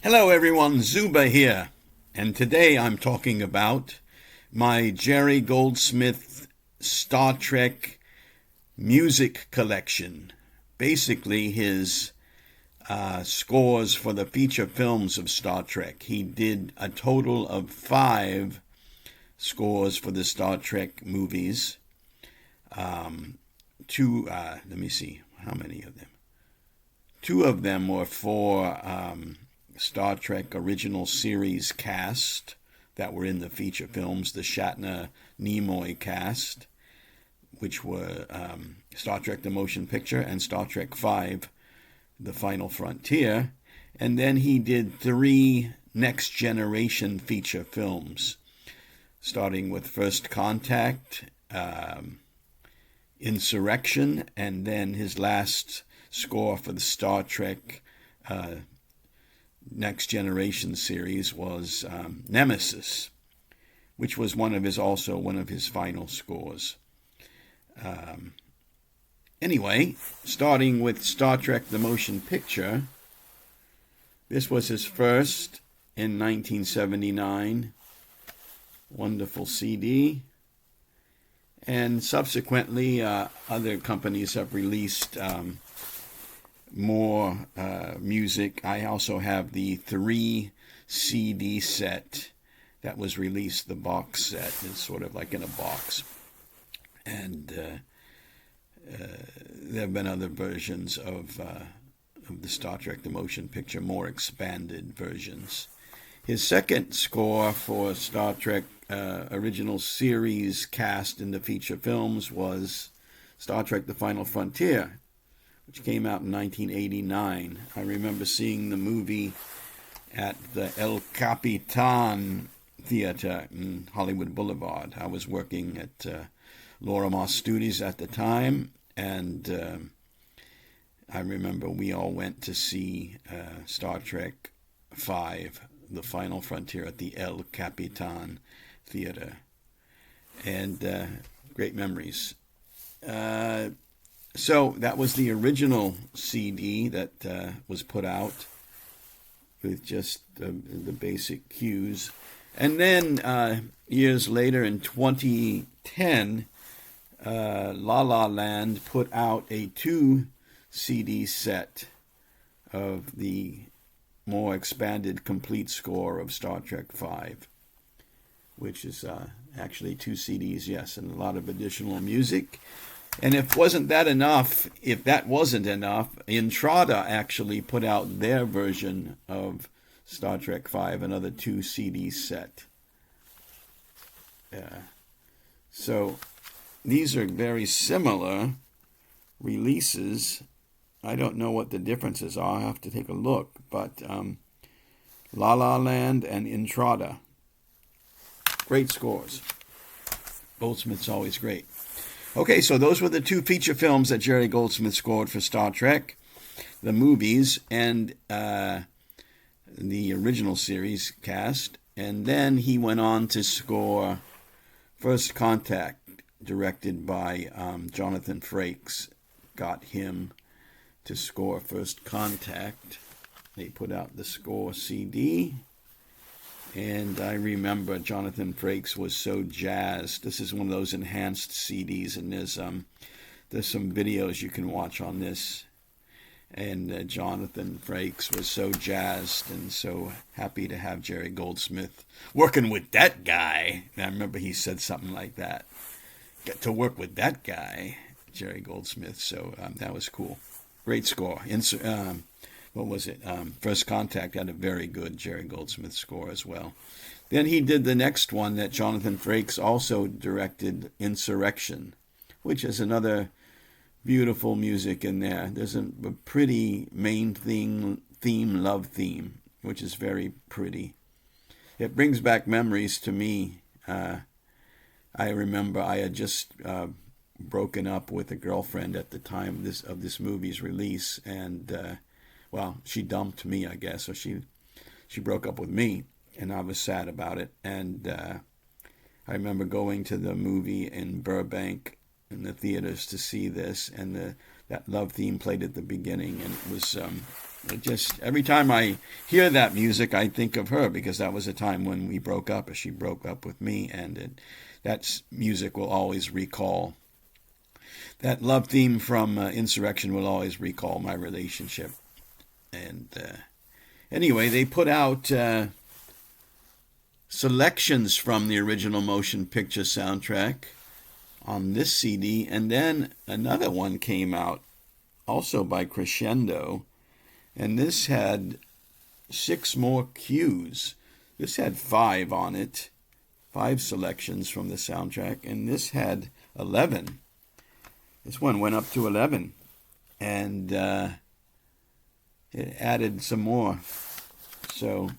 Hello everyone, Zooba here, and today I'm talking about my Jerry Goldsmith Star Trek music collection. Basically his scores for the feature films of Star Trek. He did a total of 5 scores for the Star Trek movies. Let me see, how many of them? 2 of them were for Star Trek original series cast that were in the feature films, the Shatner-Nimoy cast, which were Star Trek the Motion Picture and Star Trek V, The Final Frontier. And then he did 3 Next Generation feature films, starting with First Contact, Insurrection, and then his last score for the Star Trek Next Generation series was Nemesis, which was one of his final scores. Anyway, starting with Star Trek the Motion Picture, this was his first in 1979. Wonderful CD. And subsequently, other companies have released more music. I also have the 3 CD set that was released, the box set. It's sort of like in a box. And there have been other versions of the Star Trek the Motion Picture, more expanded versions. His second score for Star Trek original series cast in the feature films was Star Trek The Final Frontier, which came out in 1989. I remember seeing the movie at the El Capitan Theater in Hollywood Boulevard. I was working at Laura Moss Studios at the time, and I remember we all went to see Star Trek V, The Final Frontier, at the El Capitan Theater. And great memories. So that was the original CD that was put out with just the basic cues. And then years later, in 2010, La La Land put out a 2 CD set of the more expanded complete score of Star Trek V, which is actually 2 CDs, yes, and a lot of additional music. And if that wasn't enough, Intrada actually put out their version of Star Trek V, another 2 CD set. So these are very similar releases. I don't know what the differences are. I'll have to take a look. But La La Land and Intrada, great scores. Goldsmith's always great. Okay, so those were the 2 feature films that Jerry Goldsmith scored for Star Trek, the movies, and the original series cast. And then he went on to score First Contact, directed by Jonathan Frakes. Got him to score First Contact. They put out the score CD. And I remember Jonathan Frakes was so jazzed. This is one of those enhanced CDs, and there's some videos you can watch on this. And Jonathan Frakes was so jazzed and so happy to have Jerry Goldsmith working with that guy. And I remember he said something like that. Get to work with that guy, Jerry Goldsmith. So that was cool. Great score. What was it? First Contact had a very good Jerry Goldsmith score as well. Then he did the next one that Jonathan Frakes also directed, Insurrection, which is another beautiful music in there. There's a pretty main theme, love theme, which is very pretty. It brings back memories to me. I remember I had just broken up with a girlfriend at the time of this movie's release, and she dumped me, I guess, or she broke up with me, and I was sad about it. And I remember going to the movie in Burbank in the theaters to see this, and that love theme played at the beginning, and it was It just, every time I hear that music, I think of her, because that was a time when we broke up, or she broke up with me, and that music will always recall. That love theme from Insurrection will always recall my relationship. And anyway, they put out selections from the original motion picture soundtrack on this CD, and then another one came out, also by Crescendo, and this had 6 more cues. This had 5 on it, 5 selections from the soundtrack, and this had 11. This one went up to 11, and it added some more. So,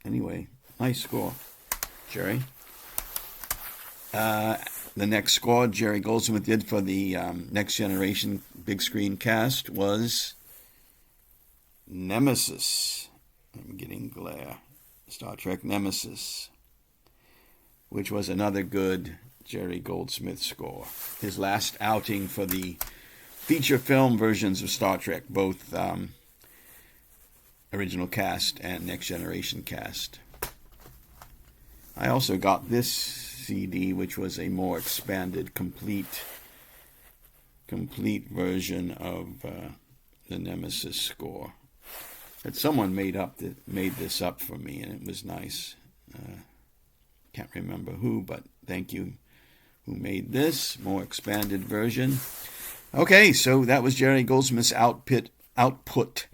anyway, nice score, Jerry. The next score Jerry Goldsmith did for the Next Generation big screen cast was Nemesis. I'm getting glare. Star Trek Nemesis, which was another good Jerry Goldsmith score. His last outing for the feature film versions of Star Trek, both original cast and Next Generation cast. I also got this CD, which was a more expanded, complete version of the Nemesis score. That someone made this up for me, and it was nice. Can't remember who, but thank you who made this more expanded version. Okay, so that was Jerry Goldsmith's output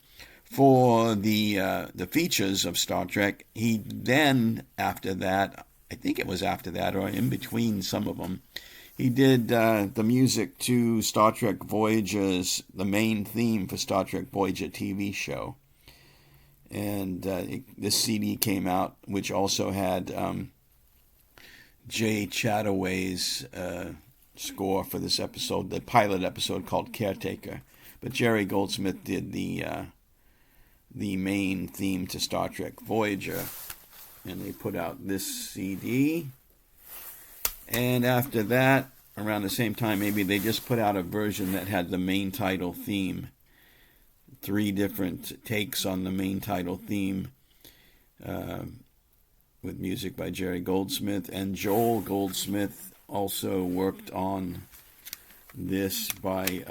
for the features of Star Trek. He then, after that, I think it was after that, or in between some of them, he did the music to Star Trek Voyager's, the main theme for Star Trek Voyager TV show. And this CD came out, which also had Jay Chataway's score for this episode, the pilot episode called Caretaker. But Jerry Goldsmith did the main theme to Star Trek Voyager. And they put out this CD. And after that, around the same time, maybe they just put out a version that had the main title theme. 3 different takes on the main title theme with music by Jerry Goldsmith. And Joel Goldsmith also worked on this by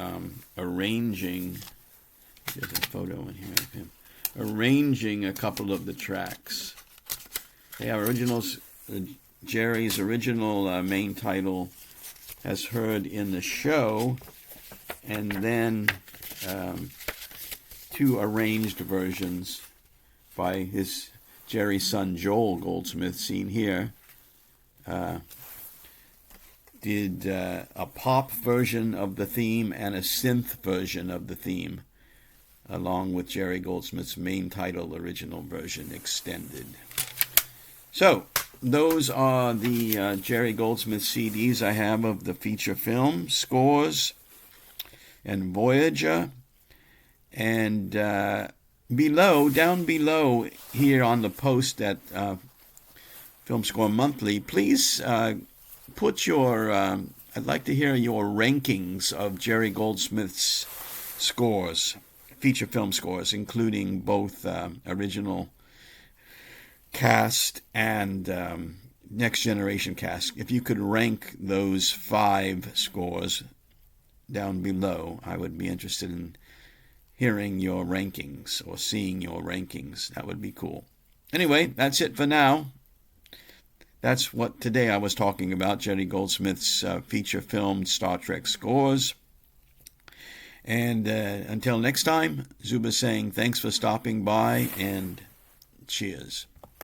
arranging, there's a photo in here of him, arranging a couple of the tracks. They are originals. Jerry's original main title as heard in the show, and then 2 arranged versions by Jerry's son Joel Goldsmith, seen here. Did a pop version of the theme and a synth version of the theme, along with Jerry Goldsmith's main title original version extended. So, those are the Jerry Goldsmith CDs I have of the feature film scores and Voyager. And down below here on the post at Film Score Monthly, please put your, I'd like to hear your rankings of Jerry Goldsmith's scores, feature film scores, including both original cast and Next Generation cast. If you could rank those 5 scores down below, I would be interested in hearing your rankings or seeing your rankings. That would be cool. Anyway, that's it for now. That's what today I was talking about, Jerry Goldsmith's feature film Star Trek scores. And until next time, Zooba saying thanks for stopping by and cheers.